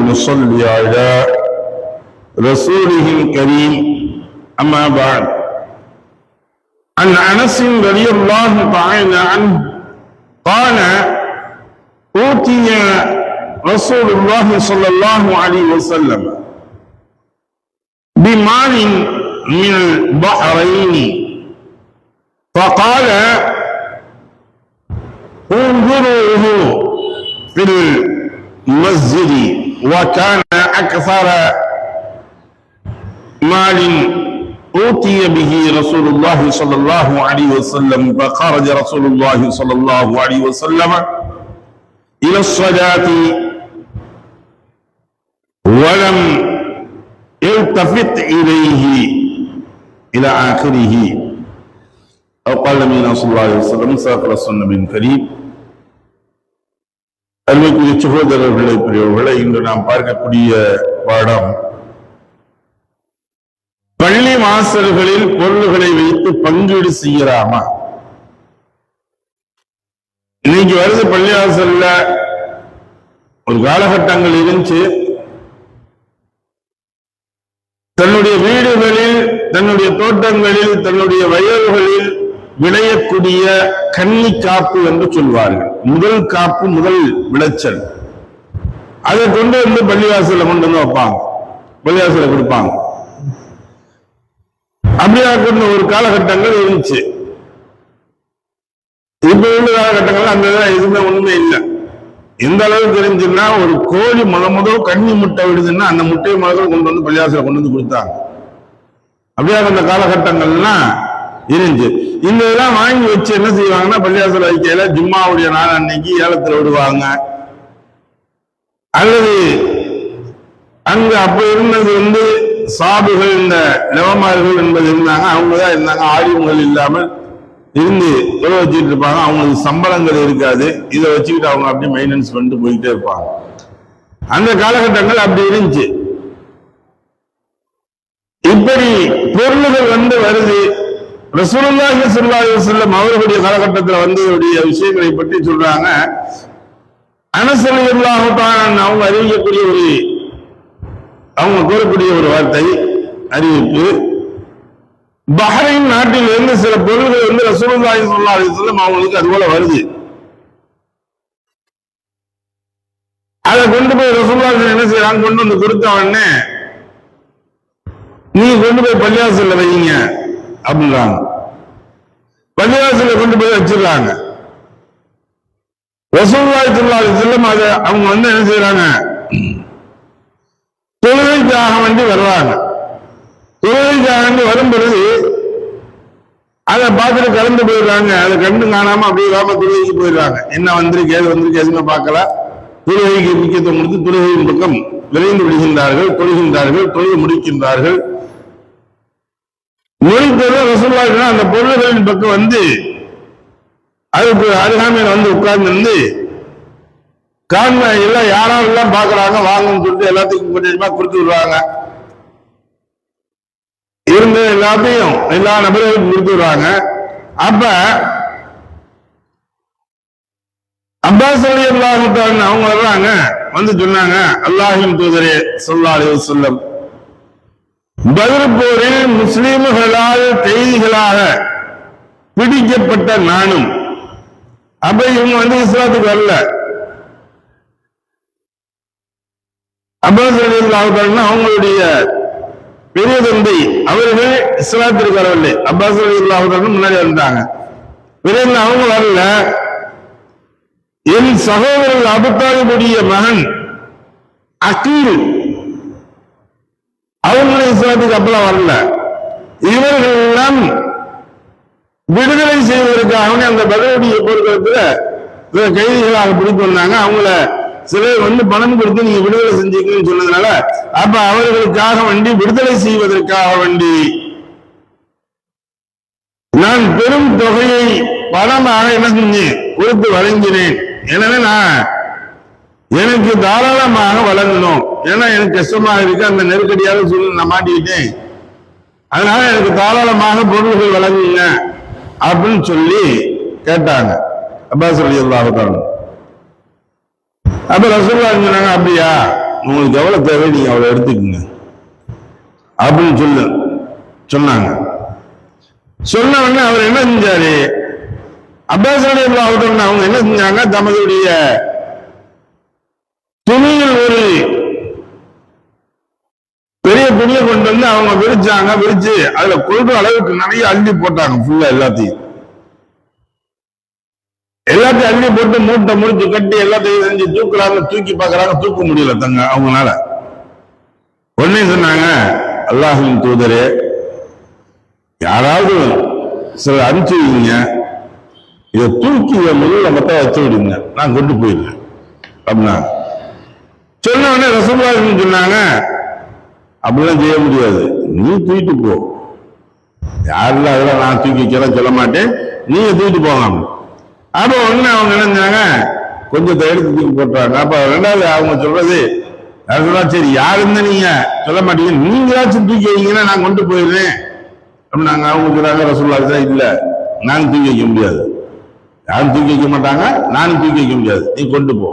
ونصلي على رسوله الكريم أما بعد. عن أنس رضي الله تعالى عنه قال: أوتي رسول الله صلى الله عليه وسلم بمال من البحرين فقال: انظروه في المسجد. وكان أكثر مال أوتي به رسول الله صلى الله عليه وسلم. فخرج رسول الله صلى الله عليه وسلم إلى الصلاة ولم يلتفت إليه إلى آخره. أو قال النبي صلى الله عليه وسلم صدق رسول النبي الكريم. அருமைக்குரிய சகோதரர்களை, பெரியவர்களை, இன்று நாம் பார்க்கக்கூடிய பாடம் பள்ளி வாசல்களில் பொருள்களை வைத்து பங்கீடு செய்யலாமா? இன்னைக்கு வருது பள்ளி வாசல்ல ஒரு காலகட்டங்கள் இருந்துச்சு, தன்னுடைய வீடுகளில், தன்னுடைய தோட்டங்களில், தன்னுடைய வயல்களில் விளையக்கூடிய கன்னி காப்பு என்று சொல்வார்கள். முதல் காப்பு, முதல் விளைச்சல். அதை கொண்டு வந்து பள்ளிவாசல கொண்டு வந்து வைப்பாங்க, பள்ளிவாசல கொடுப்பாங்க. அப்படியா கொண்டு ஒரு காலகட்டங்கள் இருந்துச்சு. இப்ப உள்ள காலகட்டங்கள் அந்த எதுவுமே ஒண்ணுமே இல்லை. எந்த அளவுக்கு தெரிஞ்சுன்னா, ஒரு கோழி முதல் கன்னி முட்டை விடுதுன்னா அந்த முட்டையை முதல்ல கொண்டு வந்து பள்ளிவாசல கொண்டு வந்து கொடுத்தாங்க. அப்படியா அந்த காலகட்டங்கள்லாம் இருந்துச்சு. இந்த இதெல்லாம் வாங்கி வச்சு என்ன செய்வாங்கன்னா, பள்ளிவாசல் வைக்கையில ஜும்மாவுடைய நாள் அன்னைக்கு ஏலத்தில் விடுவாங்க. அல்லது அங்கு அப்ப இருந்தது சாபுகள், இந்த லவமார்கள் என்பது இருந்தாங்க, அவங்கதான் இருந்தாங்க. ஆடியவங்கள் இல்லாமல் இருந்து வச்சுட்டு இருப்பாங்க. அவங்களுக்கு சம்பளங்கள் இருக்காது. இதை வச்சுக்கிட்டு அவங்க அப்படியே மெயின்டெனன்ஸ் பண்ணிட்டு போயிட்டே இருப்பாங்க. அந்த காலகட்டங்கள் அப்படி இருந்துச்சு. இப்படி பொருள்கள் வந்து வருது. ரசூலுல்லாஹி ஸல்லல்லாஹு அலைஹி வஸல்லம் அவர்களுடைய காலகட்டத்தில் வந்து விஷயங்களை பற்றி சொல்றாங்க. அனஸ் ரலியல்லாஹு தஆலா அவங்க அறிவிக்கக்கூடிய அவங்க கூறக்கூடிய ஒரு வார்த்தை, அறிவிப்பு, பஹ்ரைன் நாட்டில் இருந்து சில பொருள்கள் வந்து ரசூலுல்லாஹி ஸல்லல்லாஹு அலைஹி வஸல்லம் அவங்களுக்கு அது போல வருது. அதை கொண்டு போய் ரசூலுல்லாஹி என்ன செய்யறாங்க, கொண்டு வந்து கொடுத்த உடனே நீ கொண்டு போய் பள்ளிவாசல்ல வைங்க அப்படின்றாங்க. பள்ளிவாசல்ல கொண்டு போய் வச்சிருக்காங்க. ரசூலுல்லாஹி ஸல்லல்லாஹு அலைஹி வஸல்லம் அதை அவங்க வந்து என்ன செய்யறாங்க, தொழுகைக்காக வேண்டி வர்றாங்க. தொழுகைக்காக வேண்டி வரும் பொழுது அதை பார்த்துட்டு கலந்து போயிடுறாங்க. அதை கண்டு காணாம அப்படியே தொழுகைக்கு போயிடுறாங்க. என்ன வந்திருக்கு, ஏது வந்திருக்கு, எதுவுமே பார்க்கல. தொழுகைக்கு முக்கியத்துவம் கொடுத்து தொழுகையின் பக்கம் விரைந்து விடுகின்றார்கள், தொழுகின்றார்கள், தொழுகை முடிக்கின்றார்கள். முடித்தது ரசூலுல்லாஹி அந்த பொருள்களின் பக்கம் வந்து அதுக்கு அருகாமையில் வந்து உட்கார்ந்து இருந்து காண்மை எல்லாம் யாரெல்லாம் பாக்குறாங்க வாங்கன்னு சொல்லிட்டு எல்லாத்துக்கும் கொஞ்சமா கொடுத்து விடுவாங்க. இருந்த எல்லாத்தையும் எல்லா நபர்களுக்கும் கொடுத்து விடுவாங்க. அப்ப அப்பாஸ் ரலியல்லாஹு தஆலா அவங்க வர்றாங்க, வந்து சொன்னாங்க, அல்லாஹ்வின் தூதரே ஸல்லல்லாஹு அலைஹி வஸல்லம், பத்ர் போரில் முஸ்லிம்களால் கைதிகளாக பிடிக்கப்பட்ட நானும், அப்ப இவங்க வந்து இஸ்லாத்துக்கு வரல. அப்பாஸ் ரலியல்லாஹு தஆலா அவங்களுடைய பெரிய தந்தை அவர்கள் இஸ்லாத்திற்கு வரவில்லை. அப்பாஸ் ரலியல்லாஹு தஆலா முன்னாடி வந்தாங்க. பெரிய அவங்க வரல. என் சகோதரர் அபூ தாலிபுடைய மகன் அகீல் அவங்களுடைய இஸ்லாத்துக்கு அப்பெல்லாம் வரல. இவர்கள் எல்லாம் விடுதலை செய்வதற்காக அந்த பத்ருடைய போர்க்களத்துல கைதிகளாக பிடித்து வந்தாங்க. அவங்கள சிலர் வந்து பணம் கொடுத்து நீங்க விடுதலை செஞ்சீங்கன்னு சொன்னதுனால அப்ப அவர்களுக்காக வேண்டி விடுதலை செய்வதற்காக வேண்டி நான் பெரும் தொகையை பணமாக என்ன செஞ்சேன், கொடுத்து வழங்கினேன். எனவே எனக்கு தாராளமாக வழங்கணும். ஏன்னா எனக்கு கஷ்டமாக இருக்கு, அந்த நெருக்கடியாக சூழ்நிலை நான் மாட்டிக்கிட்டேன். அதனால எனக்கு தாராளமாக பொருள்கள் வழங்குங்க அப்படின்னு சொல்லி கேட்டாங்க அப்பாஸ் ரலியல்லாஹு தஆலா. அப்ப ரசூலுல்லாஹி சொன்னாங்க, அப்படியா உங்களுக்கு எவ்வளவு தேவை நீங்க அவளை எடுத்துக்கங்க அப்படின்னு சொன்னாங்க. சொன்ன உடனே அவர் என்ன செஞ்சாரு, அப்பாஸ் ரலியல்லாஹு அன்ஹு அவங்க என்ன செஞ்சாங்க, தமதுடைய துணியில் ஒரு பெரிய துணியை கொண்டு வந்து அவங்க விரிச்சாங்க. விரிச்சு அதுல கொள்ற அளவுக்கு நிறைய அள்ளி போட்டாங்க. ஃபுல்லா எல்லாத்தையும் அள்ளி போட்டு மூட்டை முடிச்சு கட்டி எல்லாத்தையும் செஞ்சு தூக்குறாங்க. தூக்கி பார்க்கறாங்க, தூக்க முடியல அவங்களால. உடனே சொன்னாங்க, அல்லாஹ்வின் தூதரே, யாராவது சில அனுப்பிச்சு வைங்க, இதை தூக்கி முதல்ல மட்டும் வச்சு விடுங்க, நான் கொண்டு போயிடுறேன் அப்படின்னா. சொன்ன உடனே ரசூலுல்லாஹி சொன்னாங்க, அப்படிலாம் செய்ய முடியாது, நீ தூக்கிட்டு போ. யாருல அதெல்லாம் நான் தூக்கி வைக்கலாம் சொல்ல மாட்டேன், நீங்க தூக்கிட்டு போங்க. அப்ப ஒண்ணு அவங்க நினைஞ்சாங்க, கொஞ்சத்தை எடுத்து தூக்கி போட்டுறாங்க. அப்ப ரெண்டாவது அவங்க சொல்றது, சரி யாருன்னு நீங்க சொல்ல மாட்டீங்க, நீங்களாச்சும் தூக்கி வைங்கன்னா நான் கொண்டு போயிடுறேன் அப்படின்னாங்க. அவங்க சொல்றாங்க, ரசூலுல்லாஹி இல்ல, நான் தூக்கி வைக்க முடியாது, யாரும் தூக்கி வைக்க மாட்டாங்க, நானும் தூக்கி வைக்க முடியாது, நீ கொண்டு போ.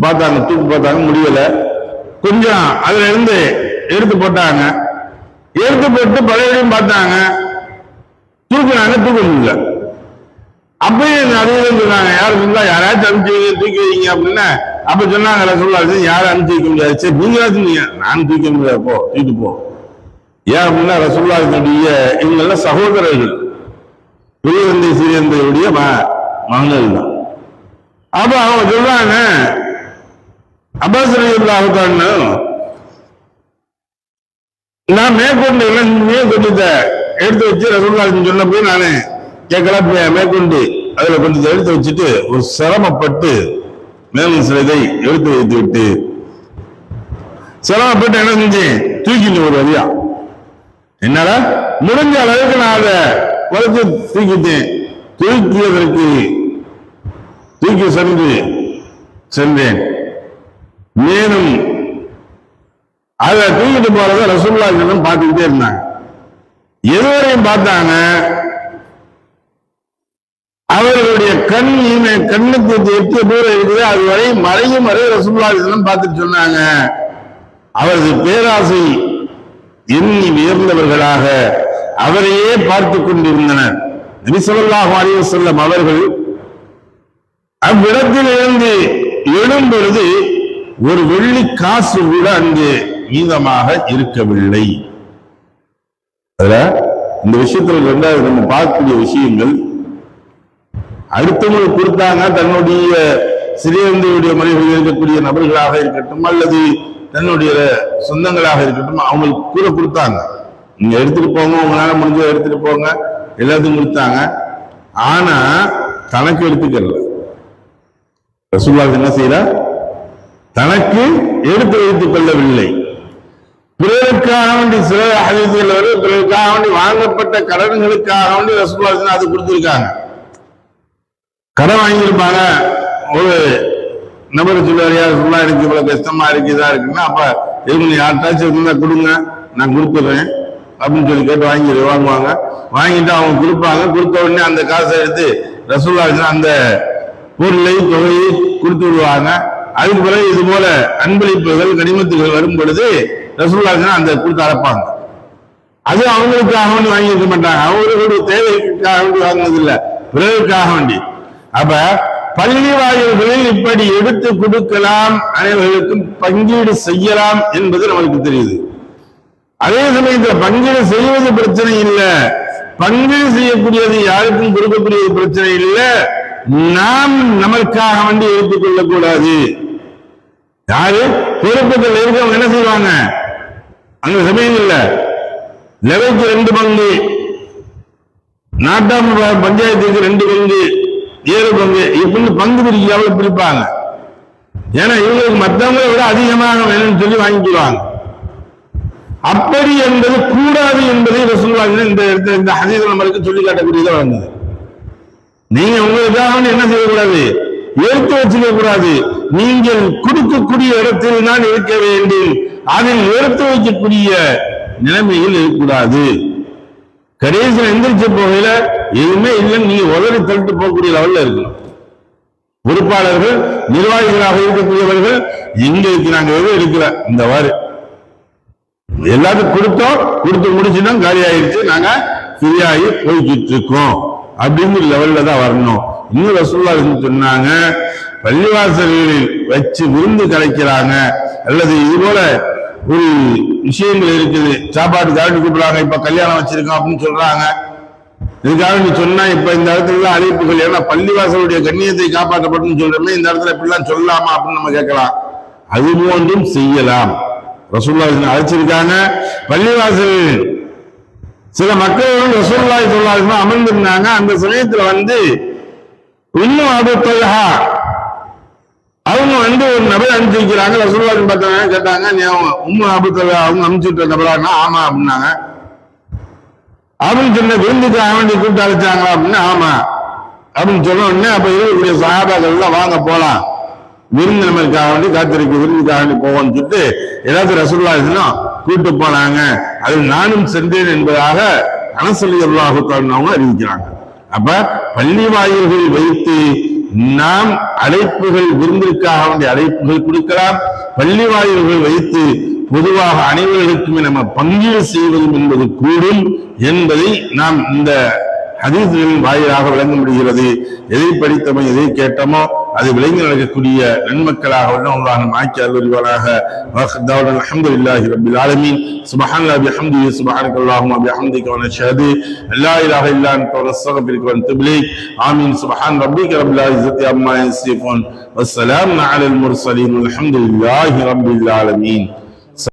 பார்த்தாங்க, தூக்கி பார்த்தாங்க, முடியல. கொஞ்சம் அதுல இருந்து எடுத்து போட்டாங்க. எடுத்து போட்டு பழையபடியும் பார்த்தாங்க, தூக்குனாங்க, தூக்க முடியல. அப்பயும் அதையும் சொன்னாங்க, யாரும் இருந்தா யாராச்சும் அனுப்பிச்சு தூக்கி வைங்க அப்படின்னா. அப்ப சொன்னாங்க ரசூலுல்லாஹி, யாரும் அனுப்பிச்சு வைக்க முடியாது. சரி நீங்களாச்சும் நீங்க, நானும் தூக்க முடியாது, போ தூக்கிட்டு போ. ஏன் அப்படின்னா ரசூலுல்லாஹினுடைய இவங்கெல்லாம் சகோதரர்கள், பெரிய தந்தை சிறிய தந்தையுடைய மகன்கள் தான். அப்ப அவங்க சொல்றாங்க, அப்பாஸ் ரலியல்லாஹு அன்ஹு, நான் மேற்கொண்டு கொஞ்சத்தை எடுத்து வச்சு ரசூலுல்லாஹி சொன்ன போய் நானு கேட்கல, மேற்கொண்டு அதுல கொஞ்சத்தை எடுத்து வச்சுட்டு ஒரு சிரமப்பட்டு மேலும் சிலதை எடுத்து வைத்து விட்டு சிரமப்பட்டு என்ன செஞ்சேன், தூக்கிட்டு ஒரு வழியா என்னால முடிஞ்ச அளவுக்கு நான் அதை குறைச்சு தூக்கிட்டேன். தூக்கியதற்கு தூக்கி சென்றேன். மேலும் அதை தூக்கிட்டு போறத ரசூலுல்லாஹி பார்த்துக்கிட்டே இருந்தாங்க. எதுவரையும் பார்த்தாங்க, அவர்களுடைய கண்ணுக்கு எட்டிய தூரம் இருக்குது, அதுவரை மறையும் வரை ரசூலுல்லாஹி பார்த்துட்டு சொன்னாங்க, அவரது பேராசை எண்ணி உயர்ந்தவர்களாக அவரையே பார்த்து கொண்டிருந்தனர். நபி ஸல்லல்லாஹு அலைஹி வஸல்லம் அவர்கள் அவ்விடத்தில் இருந்து எழும் பொழுது ஒரு வெள்ளி காசு கூட அங்கு மீதமாக இருக்கவில்லை. இந்த விஷயத்தில் ரெண்டாவது நம்ம பார்க்கக்கூடிய விஷயங்கள், அடுத்தவங்களுக்கு கொடுத்தாங்க, தன்னுடைய சிறியவர்களுடைய முறைகளில் இருக்கக்கூடிய நபர்களாக இருக்கட்டும் அல்லது தன்னுடைய சொந்தங்களாக இருக்கட்டும், அவங்களுக்கு கூட கொடுத்தாங்க. நீங்க எடுத்துட்டு போங்க, உங்களால முடிஞ்ச எடுத்துட்டு போங்க, எல்லாத்தையும் கொடுத்தாங்க. ஆனா தனக்கு எடுத்துக்கல. ரசூலுல்லாஹி என்ன செய்யற, தனக்கு எடுத்து வைத்துக் கொள்ளவில்லை. பிறருக்காக வேண்டி சில ஹதீஸ்கள் வரும், பிறருக்காக வேண்டி வாங்கப்பட்ட கடன்களுக்காக வேண்டி ரசூலுல்லாஹி அது கொடுத்திருக்காங்க. கடன் வாங்கியிருப்பாங்க, ஒரு நபர் சொல்லுவார், யார் சொல்லா எனக்கு இவ்வளவு கஷ்டமா இருக்கு, இதா இருக்குன்னா, அப்ப இவங்க யார்ட்டாச்சும் இருந்தா கொடுங்க, நான் கொடுத்துடுறேன் அப்படின்னு சொல்லி கேட்டு வாங்குவாங்க. வாங்கிட்டு அவங்க கொடுப்பாங்க. கொடுத்த உடனே அந்த காசை எடுத்து ரசூலுல்லாஹி அந்த பொருளை தொகையை கொடுத்து விடுவாங்க. அதுக்கு பிறகு இது போல அன்பளிப்புகள் கனிமத்துகள் வரும் பொழுது ரசூலுல்லாஹி அந்த கொடுத்து அழைப்பாங்க. அது அவங்களுக்காக வேண்டி வாங்கியிருக்க மாட்டாங்க, அவர்களுடைய தேவைக்காக வேண்டி வாங்கினது இல்லை, பிறருக்காக வேண்டி. அப்ப பள்ளி வாயில்களில் இப்படி எடுத்து கொடுக்கலாம், அனைவர்களுக்கும் பங்கீடு செய்யலாம் என்பது நமக்கு தெரியுது. அதே சமயத்தில் பங்கீடு செய்வது பிரச்சனை இல்லை, பங்கீடு செய்யக்கூடியது யாருக்கும் கொடுக்கக்கூடியது பிரச்சனை இல்லை. நாம் நமக்காக வேண்டி எடுத்துக் கொள்ளக்கூடாது. யாரு பொறுப்புகள் இருக்கவங்க என்ன செய்வாங்க, அந்த சமயங்கள்ல லெவைக்கு 2 பங்கு, நாட்டாம் பஞ்சாயத்துக்கு 2 பங்கு, 7 பங்கு, இப்படி பங்கு பிரிக்க பிரிப்பாங்க. ஏன்னா இவங்களுக்கு மற்றவங்களை விட அதிகமாக வேணும்னு சொல்லி வாங்கிக்குவாங்க. அப்படி என்பது கூடாது என்பதை ரசூலுல்லாஹி இந்த ஹதீஸ் நம்மளுக்கு சொல்லி காட்டக்கூடியதாக வந்தது. நீங்க உங்களுக்காக என்ன செய்யக்கூடாது, எடுத்து வச்சுக்க கூடாது. நீங்கள் கொடுக்கக்கூடிய இடத்தில் தான் இருக்க வேண்டும், அதில் எடுத்து வைக்கக்கூடிய நிலைமையில் இருக்கக்கூடாது. கடைசியில் எந்திரிச்ச போகையில எதுவுமே இல்லைன்னு நீங்க உதறி தள்ளிட்டு போகக்கூடிய லெவல்ல இருக்கணும். பொறுப்பாளர்கள் நிர்வாகிகளாக இருக்கக்கூடியவர்கள் எங்க இருக்கிறாங்க இருக்கிற இந்த வாரு எல்லாத்துக்கும் கொடுத்தோம், கொடுத்து முடிச்சுட்டோம், காலி ஆயிடுச்சு, நாங்க ஃப்ரீயாகி போய்கிட்டு இருக்கோம் அப்படிங்கிற லெவல்ல தான் வரணும். இன்னும் ரசூலுல்லாஹ் சொன்னாங்க, பள்ளிவாசல்களில் வச்சு விருந்து கலைக்கிறாங்க அல்லது இது போல ஒரு விஷயங்கள் இருக்குது, சாப்பாடு காட்டி கூப்பிடுறாங்க, இப்ப கல்யாணம் வச்சிருக்கோம் அப்படின்னு சொல்றாங்க. இதுக்காக நீ சொன்னா இப்ப இந்த இடத்துல அழைப்புகள், ஏன்னா பள்ளிவாசலுடைய கண்ணியத்தை காப்பாற்றப்படும் சொல்றோமே, இந்த இடத்துல இப்படிலாம் சொல்லலாமா அப்படின்னு நம்ம கேட்கலாம். அது போன்றும் செய்யலாம். ரசூலுல்லாஹ் அழைச்சிருக்காங்க. பள்ளிவாசல் சில மக்கள் ரசூலுல்லாஹி ஸல்லல்லாஹு அலைஹி வஸல்லம் அமர்ந்திருந்தாங்க. அந்த சமயத்துல இன்னும் அபூ தல்ஹா அவங்க ஒரு நபர் அனுப்பிச்சிருக்கிறாங்க. ரசூலுல்லாஹி பார்த்தாங்க, கேட்டாங்க, நீ உம்மு அபூ தல்ஹா அவங்க அனுப்பிச்சுட்ட நபரானா? ஆமா அப்படின்னாங்க. அப்படின்னு சொன்ன விருந்துக்காக வேண்டி கூப்பிட்டு அழைச்சாங்களா அப்படின்னா ஆமா அப்படின்னு சொன்ன உடனே அப்ப இருக்கக்கூடிய சஹாபாக்கள் எல்லாம் வாங்க போலாம், விருந்து நம்மளுக்காக வேண்டி காத்திருக்கு, விருந்துக்காக வேண்டி போவோம்னு சொல்லிட்டு எல்லாத்தையும் ரசூலுல்லாஹி கூப்பிட்டு போனாங்க. அதில் நானும் சென்றேன் என்பதாக அனஸ் ரலியல்லாஹு தஆலா அவங்க அறிவிக்கிறாங்க. அப்ப பள்ளி வாயில்கள் வைத்து நாம் அழைப்புகள், விருந்திற்காக வேண்டிய அழைப்புகள் கொடுக்கலாம். பள்ளி வாயில்கள் வைத்து பொதுவாக அனைவர்களுக்குமே நம்ம பங்கீடு செய்வதும் என்பது கூடும் என்பதை நாம் இந்த ஹதீஸ்களின் வாயிலாக விளங்க முடிகிறது. எதை படித்தமோ எதை கேட்டமோ அது விளங்கி நடக்கக்கூடிய நன்மக்களாக உள்ளவங்களாக ஆக்கி அருள்வாராக. அல்ஹம்துலில்லாஹி ரப்பில் ஆலமீன். சுப்ஹானல்லாஹி பிஹம்திஹி சுப்ஹானக்கல்லாஹும்ம பிஹம்திக வ நஷ்ஹது அல்லா இலாஹா இல்லா அன்த நஸ்தக்ஃபிருக வ நதுபு இலைக். ஆமீன். சுப்ஹான ரப்பிக ரப்பில் இஸ்ஸத்தி அம்மா யசிஃபூன் வஸ்ஸலாமு அலல் முர்ஸலீன் வல்ஹம்துலில்லாஹி ரப்பில் ஆலமீன்.